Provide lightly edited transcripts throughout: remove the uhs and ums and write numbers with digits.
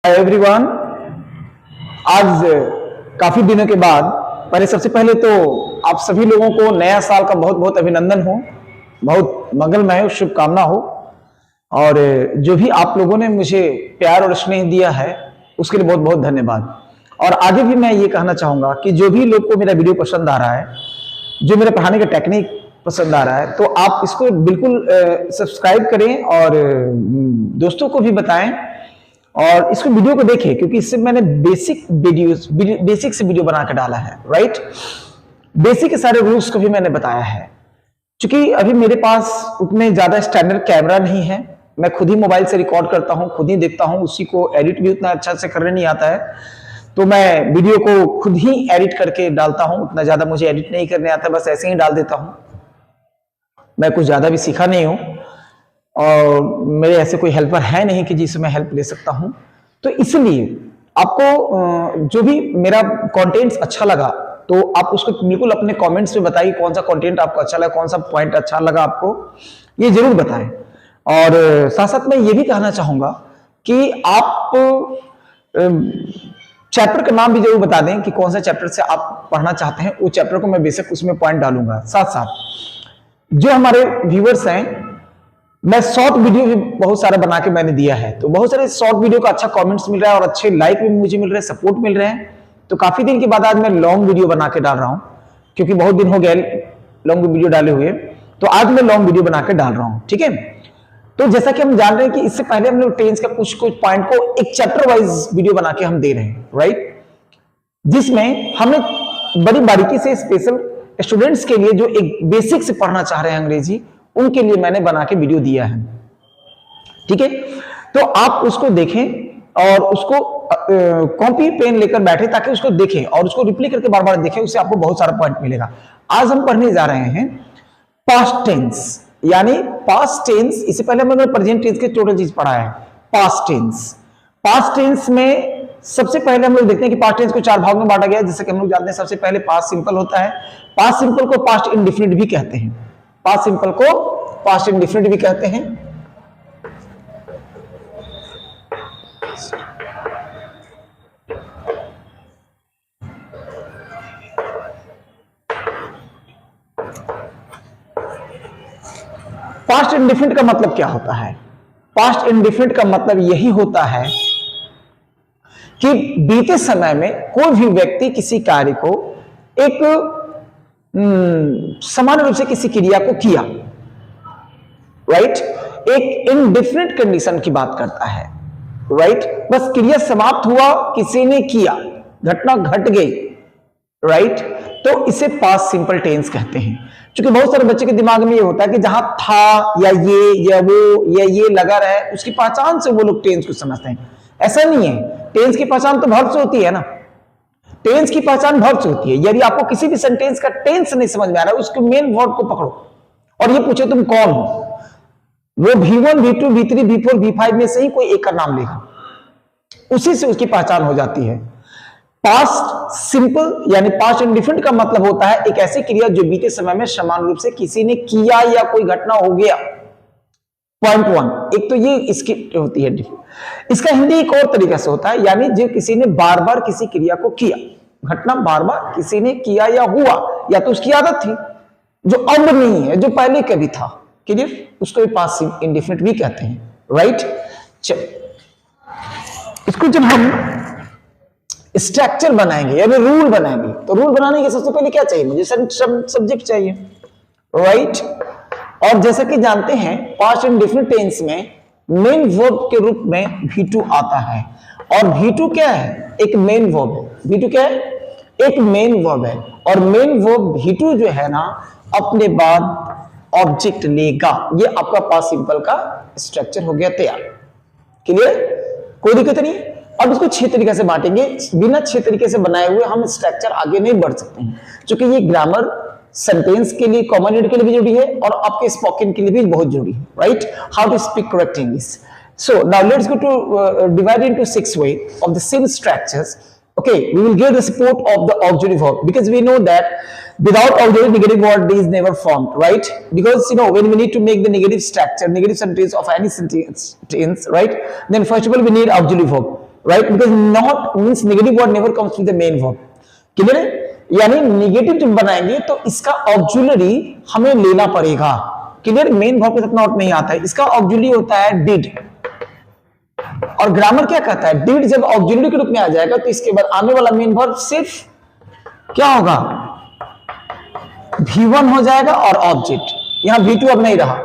Hi everyone. आज काफी दिनों के बाद पहले सबसे पहले तो आप सभी लोगों को नया साल का बहुत बहुत अभिनंदन हो, बहुत मंगलमय हो, शुभकामना हो। और जो भी आप लोगों ने मुझे प्यार और स्नेह दिया है उसके लिए बहुत बहुत धन्यवाद। और आगे भी मैं ये कहना चाहूंगा कि जो भी लोग को मेरा वीडियो पसंद आ रहा है, जो मेरे पढ़ाने का टेक्निक पसंद आ रहा है, तो आप इसको बिल्कुल सब्सक्राइब करें और दोस्तों को भी बताएं और इसको वीडियो को देखें, क्योंकि इससे मैंने बेसिक से वीडियो बना के डाला है। राइट, बेसिक के सारे रूल्स को भी मैंने बताया है। क्योंकि अभी मेरे पास उतने ज्यादा स्टैंडर्ड कैमरा नहीं है, मैं खुद ही मोबाइल से रिकॉर्ड करता हूं, खुद ही देखता हूं, उसी को एडिट भी उतना अच्छा से करने नहीं आता है, तो मैं वीडियो को खुद ही एडिट करके डालता हूं। उतना ज्यादा मुझे एडिट नहीं करने आता, बस ऐसे ही डाल देता हूं। मैं कुछ ज्यादा भी सीखा नहीं हूं और मेरे ऐसे कोई हेल्पर है नहीं कि जिससे मैं हेल्प ले सकता हूं। तो इसलिए आपको जो भी मेरा कंटेंट्स अच्छा लगा तो आप उसको बिल्कुल अपने कमेंट्स में बताइए, कौन सा कंटेंट आपको अच्छा लगा, कौन सा पॉइंट अच्छा लगा आपको, ये जरूर बताएं। और साथ साथ मैं ये भी कहना चाहूंगा कि आप चैप्टर का नाम भी जरूर बता दें कि कौन सा चैप्टर से आप पढ़ना चाहते हैं। वो चैप्टर को मैं बेशक उसमें पॉइंट डालूंगा। साथ साथ जो हमारे व्यूअर्स हैं, मैं शॉर्ट वीडियो भी बहुत सारा बना के मैंने दिया है, तो बहुत सारे शॉर्ट वीडियो का अच्छा कमेंट्स मिल रहा है और अच्छे लाइक भी मुझे मिल रहे हैं, सपोर्ट मिल रहे हैं। तो काफी दिन के बाद आज मैं लॉन्ग वीडियो बना के डाल रहा हूं, क्योंकि बहुत दिन हो गए लॉन्ग वीडियो डाले हुए, तो आज मैं लॉन्ग वीडियो बना के डाल रहा हूं। ठीक है, तो जैसा कि हम जान रहे हैं कि इससे पहले हम लोग टेंस का कुछ कुछ पॉइंट को एक चैप्टर वाइज वीडियो बना के हम दे रहे हैं। राइट, जिसमें हमने बड़ी बारीकी से स्पेशल स्टूडेंट्स के लिए जो एक बेसिक से पढ़ना चाह रहे हैं अंग्रेजी, उनके लिए मैंने बना के वीडियो दिया है। ठीक है, तो आप उसको देखें और उसको कॉपी पेन लेकर बैठे ताकि उसको देखें और उसको रिप्ले करके बार बार देखें, उससे आपको बहुत सारा पॉइंट मिलेगा। आज हम पढ़ने जा रहे हैं पास्ट टेंस, यानी पास्ट टेंस। इससे पहले हमने प्रेजेंट टेंस के टोटल चीज पढ़ा है। पास्ट टेंस, पास्ट टेंस में सबसे पहले हम लोग देखते हैं कि पास्ट टेंस को चार भाग में बांटा गया है। जैसे कि हम लोग जानते हैं, सबसे पहले पास्ट सिंपल होता है। पास्ट सिंपल को पास्ट इंडेफिनिट भी कहते हैं। पास्ट सिंपल को पास्ट इंडेफिनिट भी कहते हैं। पास्ट इंडेफिनिट का मतलब क्या होता है? पास्ट इंडेफिनिट का मतलब यही होता है कि बीते समय में कोई भी व्यक्ति किसी कार्य को एक समान रूप से किसी क्रिया को किया। राइट, एक इनडिफिनिट कंडीशन की बात करता है। राइट, बस क्रिया समाप्त हुआ, किसी ने किया, घटना घट गई। राइट, तो इसे पास्ट सिंपल टेंस कहते हैं। क्योंकि बहुत सारे बच्चे के दिमाग में ये होता है कि जहां था या ये या वो या ये लगा रहा है, उसकी पहचान से वो लोग टेंस को समझते हैं। ऐसा नहीं है, टेंस की पहचान तो वर्ब से होती है ना। टेंस की पहचान वर्ब से होती है। यदि आपको किसी भी सेंटेंस का टेंस नहीं समझ में आ रहा है, उसके मेन वर्ब को पकड़ो और ये पूछे तुम कौन हो, वो V1, V2, V3, V4, V5 में से ही कोई एक का नाम लेगा, उसी से उसकी पहचान हो जाती है। पास्ट सिंपल यानी पास्ट इंडेफिनिट का मतलब होता है एक ऐसी क्रिया जो बीते समय में समान रूप से किसी ने किया या कोई घटना हो गया। पॉइंट वन, एक तो ये इसकी होती है। इसका हिंदी एक और तरीके से होता है, यानी जो किसी ने बार बार किसी क्रिया को किया, घटना बार बार किसी ने किया या हुआ, या तो उसकी आदत थी जो अब नहीं है, जो पहले कभी था। क्लियर, उसको भी पास्ट इंडेफिनिट भी कहते हैं। राइट, चलो इसको जब हम स्ट्रक्चर बनाएंगे यानी रूल बनाएंगे, तो रूल बनाने के सबसे पहले क्या चाहिए? मुझे सब्जेक्ट चाहिए। राइट, और जैसा कि जानते हैं पास्ट इंडेफिनिट टेंस में मेन वर्ब के रूप में V2 आता है। और V2 क्या है? एक मेन वर्ब है। V2 क्या है? एक मेन वर्ब है। और मेन वर्ब V2 जो है ना, अपने बाद ऑब्जेक्ट लेगा। ये आपका पास्ट सिंपल का स्ट्रक्चर हो गया तैयार। क्लियर, कोई दिक्कत नहीं। अब इसको 6 तरीके से बांटेंगे। बिना 6 तरीके से बनाए हुए हम स्ट्रक्चर आगे नहीं बढ़ सकते हैं, क्योंकि ये ग्रामर सेंटेंस के लिए, कॉमन रीड के लिए भी जरूरी है और आपके स्पोकन के लिए भी बहुत जरूरी है। Right, how to speak correct English. So now let's go to divide into 6 way of the same structures. Okay, we will give the support of the auxiliary verb, because we know that without auxiliary negative word is never formed, right? Because when we need to make the negative structure, negative sentence of any sentence, right, then first of all we need auxiliary verb. Right, because not means negative word never comes with the main verb. Clear है? यानी negative जब बनाएंगे तो इसका auxiliary हमें लेना पड़ेगा। Clear? Main verb के साथ नॉट नहीं आता है, इसका ऑक्सिलरी होता है डिड। और ग्रामर क्या कहता है, डिड जब ऑक्सिलरी के रूप में आ जाएगा तो इसके बाद आने वाला मेन वर्ब सिर्फ क्या होगा, V1 हो जाएगा और ऑब्जेक्ट। यहां V2 अब नहीं रहा।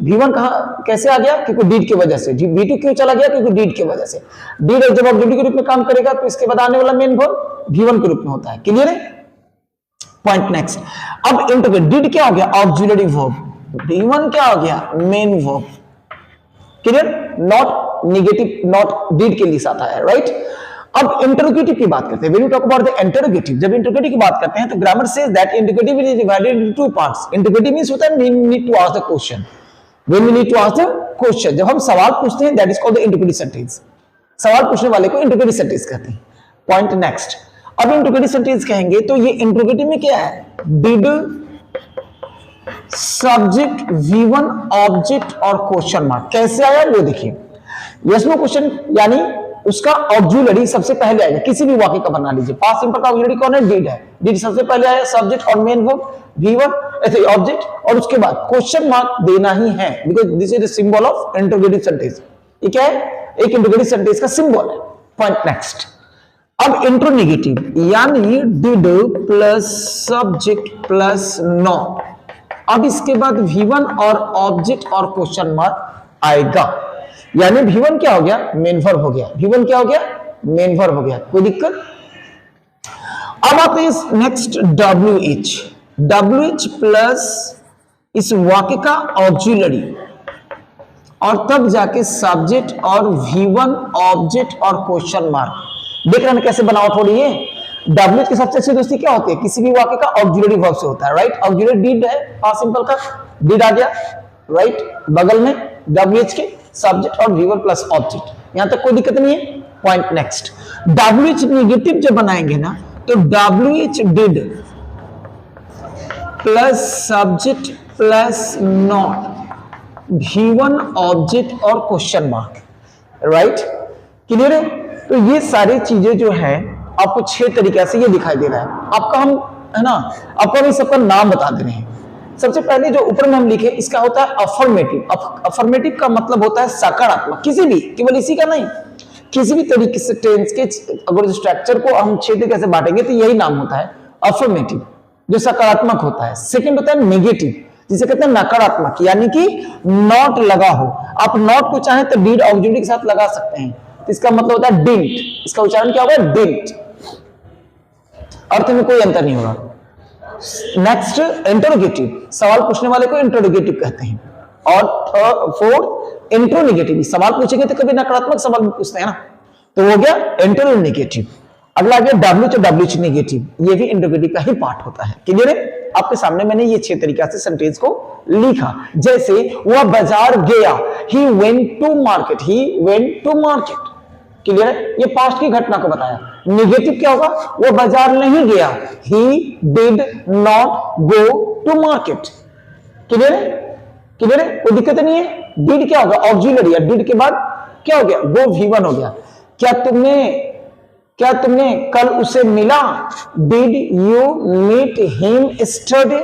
V1 कहां कैसे आ गया, क्योंकि डिड की वजह से। V2 क्यों चला गया, क्योंकि डिड की वजह से। डिड जब ऑक्सिलरी के रूप में काम करेगा तो इसके बाद आने वाला मेन वर्ब V1 के रूप में होता है। क्लियर है? Point next. अब इंटरग्रेट, डिड क्या हो गया, ऑक्सिलरी वर्ब। V1 क्या हो गया, main verb. Clear? Not negative, not did के लिए आता है, राइट। अब इंटरोगेटिव की बात करते हैं। When you talk about the interrogative, जब इंटरोगेटिव की बात करते हैं तो grammar says that interrogative is divided into two parts. Interrogative means होता है we need to ask the question. When we need to ask the question, जब हम सवाल पूछते हैं, that is called the interrogative sentence. सवाल पूछने वाले को इंटरोगेटिव सेंटेंस कहते हैं। Point next. अब इंटरोगेटिव सेंटेंस कहेंगे तो ये इंटरोगेटिव में क्या है, डिड सब्जेक्ट V1 ऑब्जेक्ट और क्वेश्चन मार्क। कैसे आया वो देखिए, यस नो क्वेश्चन, यानी उसका ऑक्सिलरी सबसे पहले आएगा। किसी भी वाक्य का बना लीजिए, पास्ट सिंपल का ऑक्सिलरी कौन है, डिड है। डिड सबसे पहले आया, सब्जेक्ट और मेन वर्ब V1 ऐसे ऑब्जेक्ट, और उसके बाद क्वेश्चन मार्क देना ही है, because this is the symbol of interrogative sentence. ये क्या है, एक इंटरोगेटिव सेंटेंस का सिंबल है। Point next. अब इंट्रोनेगेटिव, यानी did plus subject plus not. अब इसके बाद V1 और ऑब्जेक्ट और क्वेश्चन मार्क आएगा, यानी V1 क्या हो गया, मेन वर्ब हो गया। V1 क्या हो गया, मेन वर्ब हो गया। कोई दिक्कत? अब आते हैं नेक्स्ट WH। WH प्लस इस वाक्य का ऑक्सिलरी, और तब जाके सब्जेक्ट और V1 ऑब्जेक्ट और क्वेश्चन मार्क। देख रहे हैं कैसे बनावट हो रही है। WH की सबसे अच्छी दोस्ती क्या होती है, किसी भी वाक्य का ऑक्सिलरी वर्ब से होता है, राइट। ऑक्सिलरी डिड है, पास्ट सिंपल का डिड आ गया, राइट। बगल में WH के सब्जेक्ट और V1 प्लस ऑब्जेक्ट। यहां तक कोई दिक्कत नहीं है। Point next. WH नेगेटिव जब बनाएंगे ना तो WH did plus subject plus not V1 object और क्वेश्चन मार्क, राइट। क्लियर है? तो ये सारी चीजें जो है आपको 6 तरीके से ये दिखाई दे रहा है। आपका हम है ना, आपको हम सबका नाम बता दे रहे हैं। सबसे पहले जो ऊपर में हम लिखे, इसका होता है अफर्मेटिव। अफर्मेटिव का मतलब होता है सकारात्मक, किसी भी, केवल इसी का नहीं, किसी भी तरीके से टेंस के अगर स्ट्रक्चर को हम 6 तरीके से बांटेंगे तो यही नाम होता है अफर्मेटिव, जो सकारात्मक होता है। सेकंड होता है नेगेटिव, जिसे कहते हैं नकारात्मक, यानी कि नॉट लगा हो। आप नॉट को चाहें तो डिड ऑक्सिलरी के साथ लगा सकते हैं, तो इसका मतलब होता है डिडंट। इसका उच्चारण क्या होगा, डिडंट। अर्थ में कोई अंतर नहीं होगा। नेक्स्ट इंटरोगेटिव, सवाल पूछने वाले को इंटरोगेटिव कहते हैं। और फोर्थ इंट्रोनेगेटिव, सवाल पूछेंगे तो कभी नकारात्मक सवाल पूछते हैं ना, तो हो गया इंट्रोनेगेटिव। अगला आ गया WH और WH नेगेटिव, ये भी इंटरोगेटिव का ही पार्ट होता है। क्लियर है? आपके सामने मैंने ये 6 तरीका से सेंटेंस को लिखा। जैसे वह बाजार गया, he went to market, he went to market। Clear है? ये पास्ट की घटना को बताया। नेगेटिव क्या होगा, वो बाजार नहीं गया, he did not go to market। Clear है? क्लियर है? कोई दिक्कत नहीं है। डिड क्या होगा, ऑक्सिलरी, डिड के बाद क्या हो गया, गो V1 हो गया। क्या तुमने कल उसे मिला, did you meet him yesterday,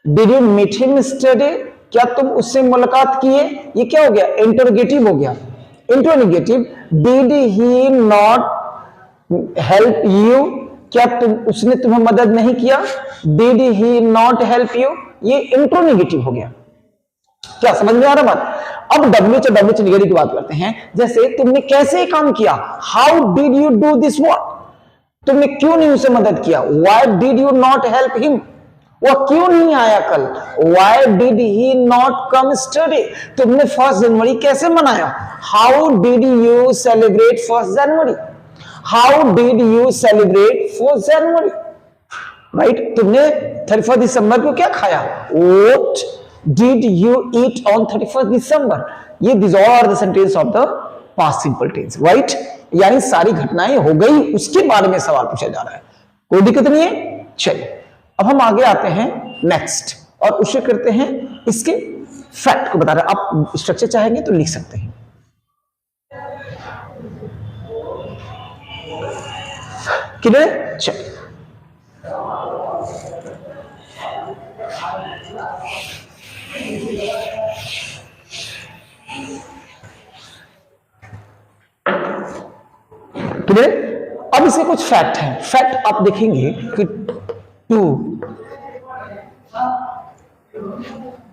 did you meet him yesterday, क्या तुम उससे मुलाकात किए। ये क्या हो गया, इंटरोगेटिव हो गया। Intronegative, did he not help you, क्या उसने तुम्हें मदद नहीं किया, did he not help you, ये इंट्रोनेगेटिव हो गया। क्या समझ में आ रहा बात? अब WH और WH नेगेटिव की बात करते हैं। जैसे तुमने कैसे काम किया, how did you do this work, तुमने क्यों नहीं उसे मदद किया, why did you not help him, वो क्यों नहीं आया कल, why did he not come yesterday, तुमने 1 जनवरी कैसे मनाया, how did you celebrate 1 January, how did you celebrate 4 January, right. तुमने 31 दिसंबर को क्या खाया, what did you eat on 31st December। ये these all are the sentence of the past simple tense, right। यानी सारी घटनाएं हो गई, उसके बारे में सवाल पूछा जा रहा है। कोई दिक्कत नहीं है। चलिए अब हम आगे आते हैं नेक्स्ट, और उसे करते हैं इसके फैक्ट को बता रहे हैं। आप स्ट्रक्चर चाहेंगे तो लिख सकते हैं। क्लियर? चलिए क्लियर? अब इसके कुछ फैक्ट हैं। फैक्ट आप देखेंगे कि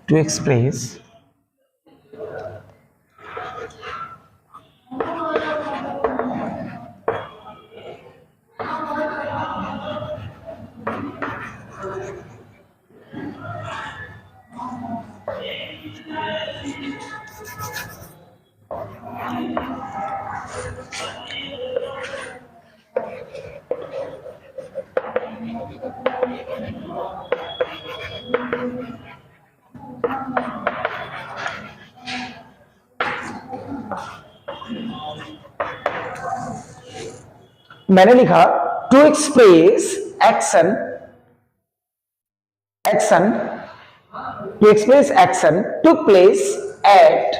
टू एक्सप्रेस मैंने लिखा to express action took place at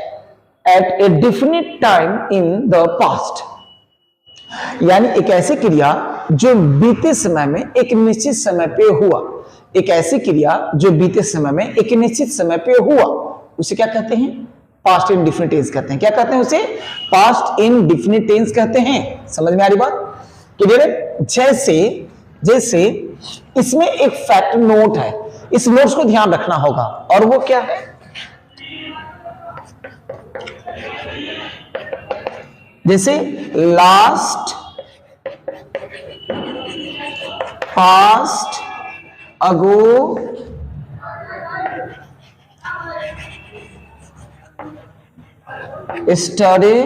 a definite time in the past। यानी एक ऐसी क्रिया जो बीते समय में एक निश्चित समय पे हुआ, एक ऐसी क्रिया जो बीते समय में एक निश्चित समय पे हुआ, उसे क्या कहते हैं? पास्ट इंडेफिनिट टेंस कहते हैं। क्या कहते हैं उसे? पास्ट इंडेफिनिट टेंस कहते हैं। समझ में आ रही बात? क्लियर है? जैसे इसमें एक फैक्ट नोट है, इस नोट्स को ध्यान रखना होगा, और वो क्या है? जैसे लास्ट, पास्ट, अगो, स्टडी,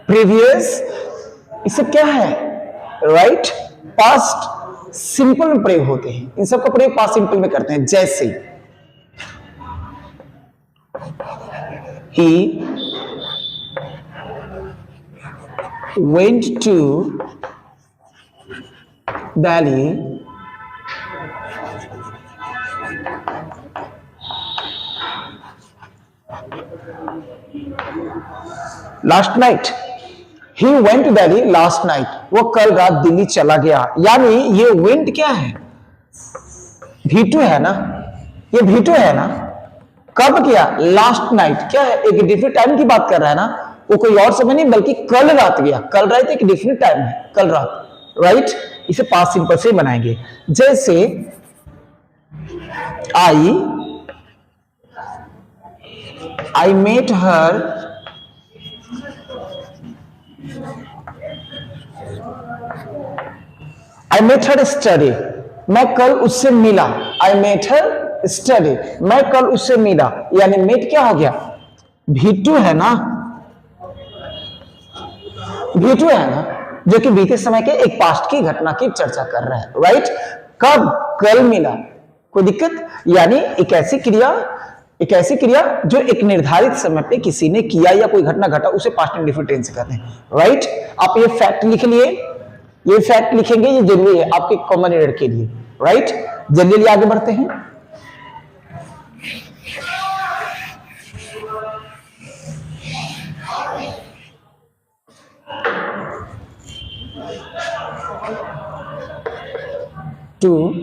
प्रीवियस, ये सब क्या है? राइट, पास्ट सिंपल में प्रयोग होते हैं। इन सब का प्रयोग पास्ट सिंपल में करते हैं। जैसे he went to Delhi last night. He went to Delhi last night, वो कल रात दिल्ली चला गया। यानी ये वेंट क्या है? V2 है ना, ये V2 है ना। कब किया? Last night. क्या है? एक डिफरेंट टाइम की बात कर रहा है ना, वो कोई और समय नहीं बल्कि कल रात गया। कल रात एक डिफरेंट टाइम है, कल रात, राइट। इसे पास्ट सिंपल से बनाएंगे। जैसे आई मेट हर स्टडी, मैं कल उससे मिला। आई मेट हर स्टडी, मैं कल उससे मिला। यानी मेट क्या हो गया? V2 है ना, V2 है ना, जो कि बीते समय के एक पास्ट की घटना की चर्चा कर रहा है, राइट। कब? कल मिला। कोई दिक्कत? यानी एक ऐसी क्रिया जो एक निर्धारित समय पे किसी ने किया या कोई घटना घटा, उसे पास्ट इंडेफिनिट टेंस कहते हैं, राइट। आप ये फैक्ट लिख लिए, ये फैक्ट लिखेंगे, ये जरूरी है आपके कॉमन एरर के लिए, राइट। जल्दी आगे बढ़ते हैं। To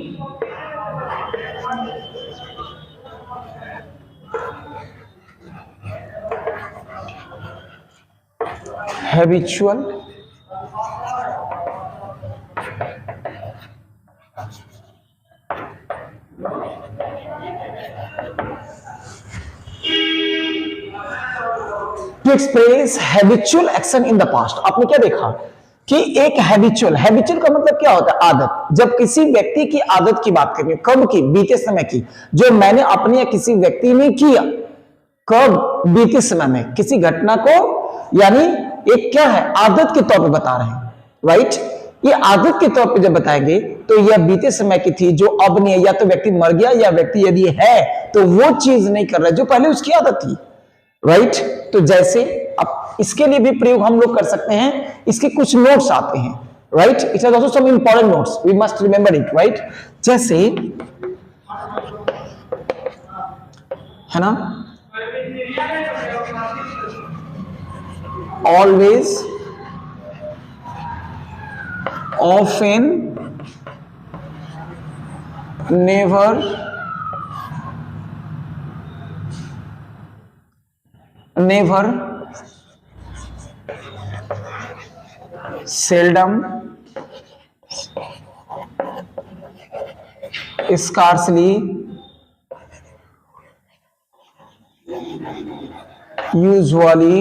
habitual to express habitual action in the past। आपने क्या देखा कि एक हैबिचुअल का मतलब क्या होता है? आदत। जब किसी व्यक्ति की आदत की बात करेंगे, कब की? बीते समय की, जो मैंने अपने या किसी व्यक्ति ने किया। कब? बीते समय में किसी घटना को, यानी एक क्या है? आदत के तौर पे बता रहे हैं, राइट। ये आदत के तौर पे जब बताएंगे तो यह बीते समय की थी, जो अब नहीं है। या तो व्यक्ति मर गया, या व्यक्ति यदि है तो वो चीज नहीं कर रहा है जो पहले उसकी आदत थी, राइट। तो जैसे अब इसके लिए भी प्रयोग हम लोग कर सकते हैं। इसके कुछ नोट्स आते हैं, right? It has also some important notes, we must remember it, right? जैसे है ना, always, often, never, never, seldom, scarcely, usually,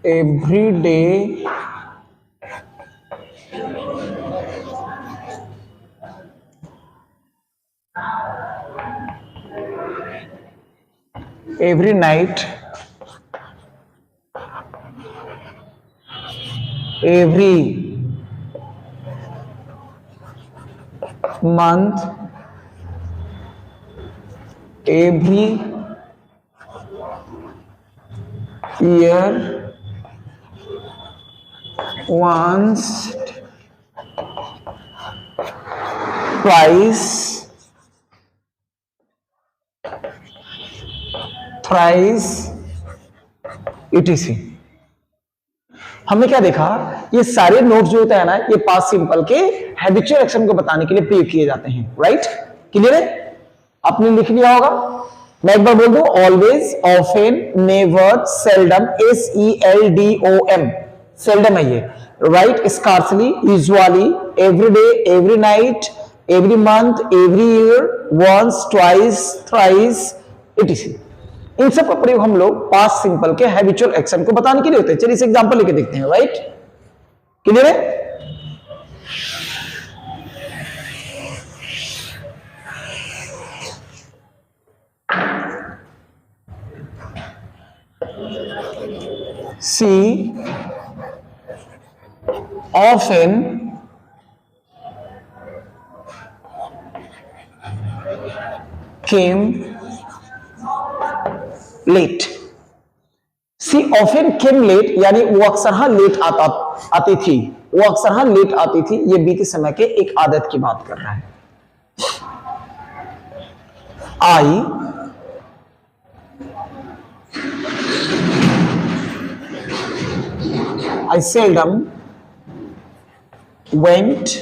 every day, every night, every month, every year, once, twice, thrice, etc. हमने क्या देखा, ये सारे notes जो होता है ना, ये पास्ट सिंपल के हैबिचुअल एक्शन को बताने के लिए प्रयोग किए जाते हैं, राइट? क्लियर है? आपने लिख लिया होगा, मैं एक बार बोल दूं, always, often, never, seldom, SELDOM, seldom है ये, right? Scarcely, usually, every day, every night, every month, every year, once, twice, thrice, etc. इन सब का प्रयोग हम लोग पास्ट सिंपल के हैबिचुअल एक्शन को बताने के लिए होते हैं. चलिए इस एग्जांपल लेके देखते हैं, राइट? क्लियर है? She often came late. She often came late, यानी वो अक्सर हाँ लेट आती थी, वो अक्सर हाँ लेट आती थी. ये बीते समय के एक आदत की बात कर रहा है. I seldom went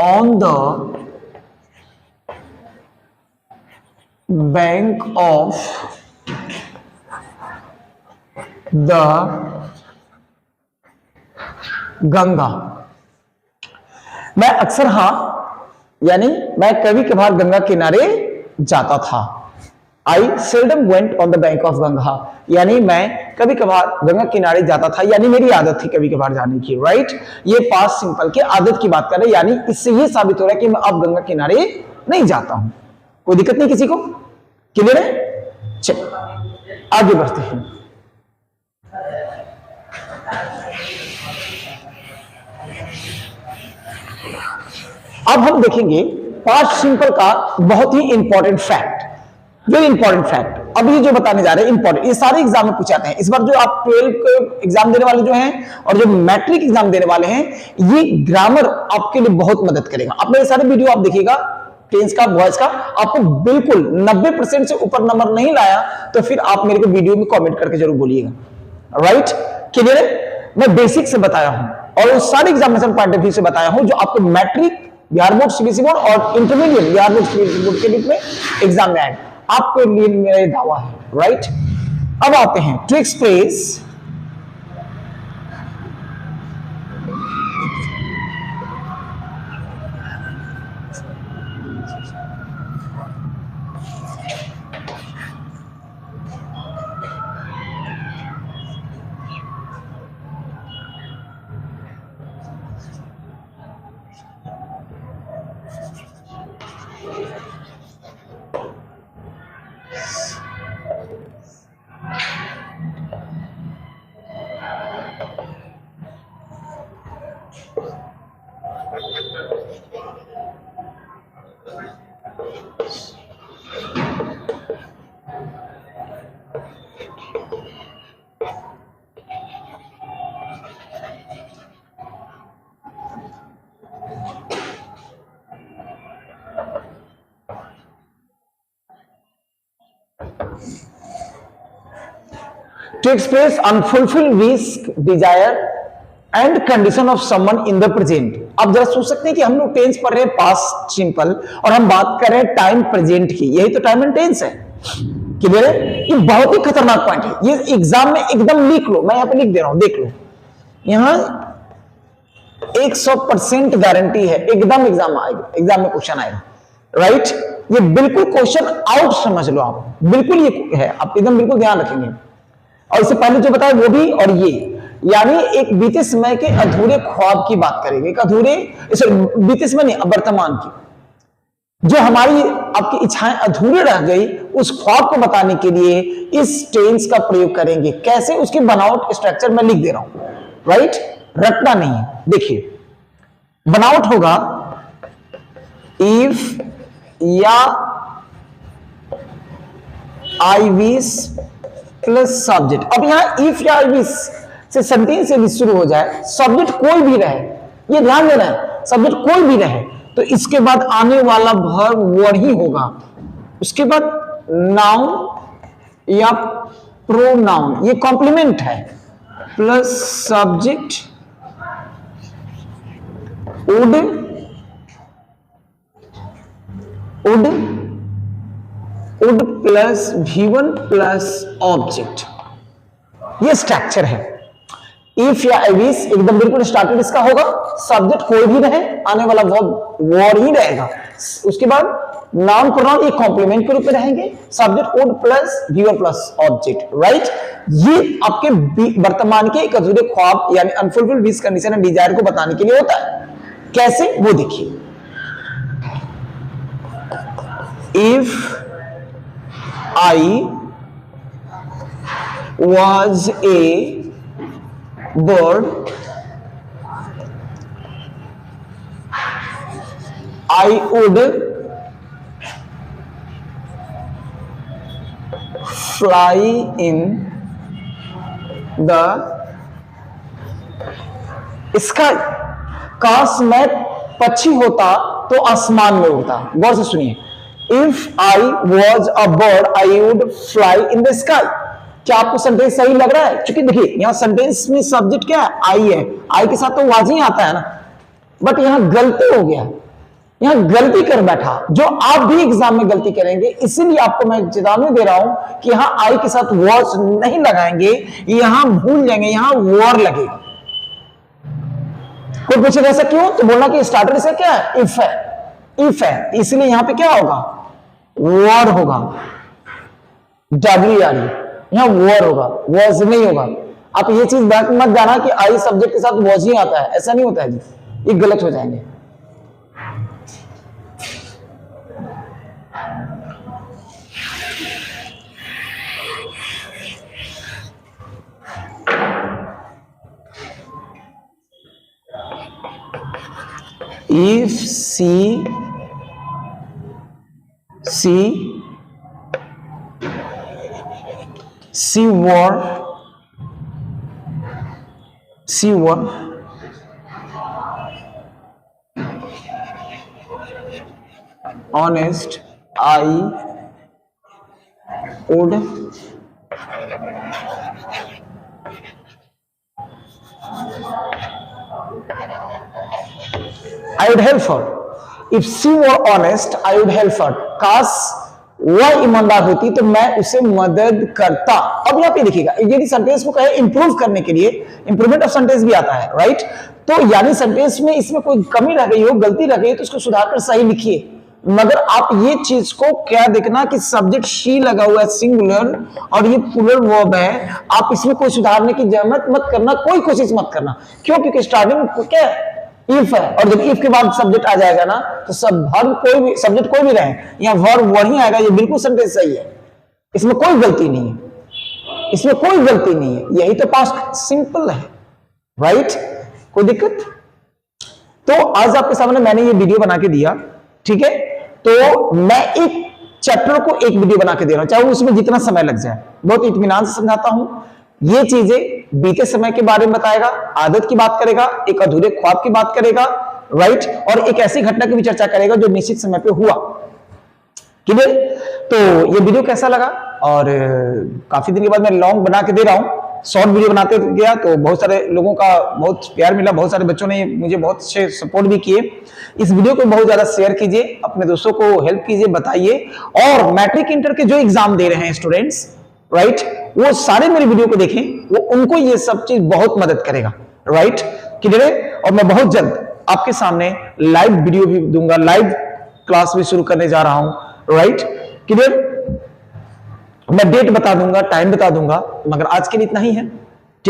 on the bank of the Ganga. मैं अक्सर हाँ यानी मैं कभी कभार गंगा किनारे जाता था. I seldom went on the bank of Ganga, यानी मैं कभी कभार गंगा किनारे जाता था, यानी मेरी आदत थी कभी कभार जाने की, राइट? ये पास्ट सिंपल के आदत की बात कर रहे हैं, यानी इससे ये साबित हो रहा है कि मैं अब गंगा किनारे नहीं जाता हूं. कोई दिक्कत नहीं किसी को? क्लियर है? चलिए आगे बढ़ते हैं. अब हम देखेंगे पास्ट सिंपल का बहुत ही important fact. Very important fact अब ये जो बताने जा रहे हैं इंपॉर्टेंट, ये सारे एग्जाम में पूछे जाते हैं. इस बार जो आप 12 के एग्जाम देने वाले जो हैं और जो मैट्रिक एग्जाम देने वाले हैं, ये ग्रामर आपके लिए बहुत मदद करेगा. आप मेरे सारे वीडियो आप देखिएगा, टेंस का, वॉइस का, आपको बिल्कुल 90% से ऊपर नंबर नहीं लाया तो फिर आप मेरे को वीडियो में कमेंट करके जरूर बोलिएगा, राइट? क्लियर है? मैं बेसिक से बताया हूं और उस सारे एग्जामिनेशन पॉइंट ऑफ व्यू से बताया हूं जो आपको matric, Bihar board, CBSE board और intermediate Bihar board, CBSE board के बीच में एग्जाम में आए. आपके लिए मेरा दावा है, राइट? अब आते हैं to express to express unfulfilled wish, desire and condition of someone in the present. आप जरा सोच सकते हैं कि हम लोग टेंस पढ़ रहे हैं पास्ट सिंपल और हम बात कर रहे हैं टाइम प्रेजेंट की, यही तो टाइम एंड टेंस है। क्लियर है? ये बहुत ही खतरनाक पॉइंट है, ये एग्जाम में एकदम लिख लो, मैं यहां पे लिख दे रहा हूं, देख लो, यहां 100% गारंटी है एकदम एग्जाम आएगा, एग्जाम में क्वेश्चन आएगा, राइट? ये बिल्कुल क्वेश्चन आउट समझ लो आप, बिल्कुल ये है, आप एकदम बिल्कुल ध्यान रखेंगे। और इससे पहले जो बताया वो भी और ये, यानी एक बीते समय के अधूरे ख्वाब की बात करेंगे, एक अधूरे बीते समय नहीं, वर्तमान की, जो हमारी आपकी इच्छाएं अधूरे रह गई, उस ख्वाब को बताने के लिए इस टेंस का प्रयोग करेंगे। कैसे? उसकी बनावट स्ट्रक्चर में लिख दे रहा हूं, राइट? रटना नहीं है। देखिए बनावट होगा इफ या आई विश प्लस सब्जेक्ट। अब यहां इफ या आई विश से सेंटेंस से भी शुरू हो जाए, सब्जेक्ट कोई भी रहे, ये ध्यान देना है, सब्जेक्ट कोई भी रहे तो इसके बाद आने वाला वर्ब वर्ड ही होगा, उसके बाद नाउन या प्रोनाउन, ये कॉम्प्लीमेंट है, plus subject would plus V1 plus object, ये स्ट्रक्चर है। इफ या आई विश एकदम बिल्कुल स्टार्टेड इसका होगा, सब्जेक्ट कोई भी रहे, आने वाला वर्ड ही रहेगा, उसके बाद नाउन प्रोनाउन ये कॉम्प्लीमेंट के रूप में रहेंगे, subject would plus V1 plus object, right? ये आपके वर्तमान के एक अधूरे ख्वाब यानी unfulfilled wish, condition and desire को बताने के लिए होता है। कैसे? वो देखिए, if I was a bird, I would fly in the sky। काश मैं पक्षी होता तो आसमान में उड़ता। गौर से सुनिए, if I was a bird I would fly in the sky. क्या आपको सेंटेंस सही लग रहा है? क्योंकि देखिए यहां सेंटेंस में सब्जेक्ट क्या है? आई है, आई के साथ तो वाज ही आता है ना, बट यहां गलती हो गया, यहां गलती कर बैठा, जो आप भी एग्जाम में गलती करेंगे, इसीलिए आपको मैं चेतावनी दे रहा हूं कि यहां आई के साथ वॉज नहीं लगाएंगे, यहां भूल जाएंगे, यहां वॉर लगेगा। कोई पूछेगा ऐसा क्यों, तो बोलना कि स्टार्टर से क्या है? इफ है, इफ है, इसलिए यहां पे क्या होगा? वॉर होगा, WR, यहां वॉर होगा, वॉज नहीं होगा। आप ये चीज मत जाना कि आई सब्जेक्ट के साथ वॉज ही आता है, ऐसा नहीं होता है जी, ये गलत हो जाएंगे। If she were honest, I would help her. If she were honest, I would help her. काश वह ईमानदार होती तो मैं उसे मदद करता। अब यहाँ पे देखिएगा, यदि सेंटेंस को कहे इंप्रूव करने के लिए, इंप्रूवमेंट ऑफ सेंटेंस भी आता है, राइट? तो यानी सेंटेंस में इसमें कोई कमी रह गई हो, गलती रह गई, तो उसको सुधार कर सही लिखिए। मगर आप ये चीज को क्या देखना कि सब्जेक्ट शी लगा हुआ है सिंगुलर और ये प्लूरल वर्ब है, आप इसमें कोई सुधारने की जहमत मत करना, कोई कोशिश मत करना। क्यों? क्योंकि स्टार्टिंग क्या है? इफ है, और जब इफ के बाद सब्जेक्ट आ जाएगा ना, तो सब वर्ब कोई भी, सब्जेक्ट कोई भी रहे, या वर्ब वही आएगा, ये बिल्कुल सेंटेंस सही है, इसमें कोई गलती नहीं है, इसमें कोई गलती नहीं है, यही तो पास्ट सिंपल है, राइट? कोई दिक्कत? तो आज आपके सामने मैंने ये वीडियो बना के दिया, ठीक है? तो मैं एक चैप्टर को एक वीडियो बना के दे रहा हूं, चाहे उसमें जितना समय लग जाए, बहुत इत्मीनान से समझाता हूं। ये चीजें बीते समय के बारे में बताएगा, आदत की बात करेगा, एक अधूरे ख्वाब की बात करेगा, राइट? और एक ऐसी घटना की भी चर्चा करेगा जो निश्चित समय पे हुआ। क्लियर? तो ये वीडियो कैसा लगा, और काफी दिन के बाद मैं लॉन्ग बना के दे रहा हूं, शॉर्ट वीडियो बनाते गया तो बहुत सारे लोगों का बहुत प्यार मिला, बहुत सारे बच्चों ने मुझे बहुत अच्छे सपोर्ट भी किए। इस वीडियो को बहुत ज्यादा शेयर कीजिए, अपने दोस्तों को हेल्प कीजिए, बताइए। और मैट्रिक इंटर के जो एग्जाम दे रहे हैं स्टूडेंट्स, राइट, वो सारे मेरे वीडियो को देखें, वो उनको ये सब चीज बहुत मदद करेगा, राइट, क्लियर है? और मैं बहुत जल्द आपके सामने लाइव वीडियो भी दूंगा, लाइव क्लास भी शुरू करने जा रहा हूं, राइट, क्लियर? मैं डेट बता दूंगा, टाइम बता दूंगा, मगर आज के लिए इतना ही है।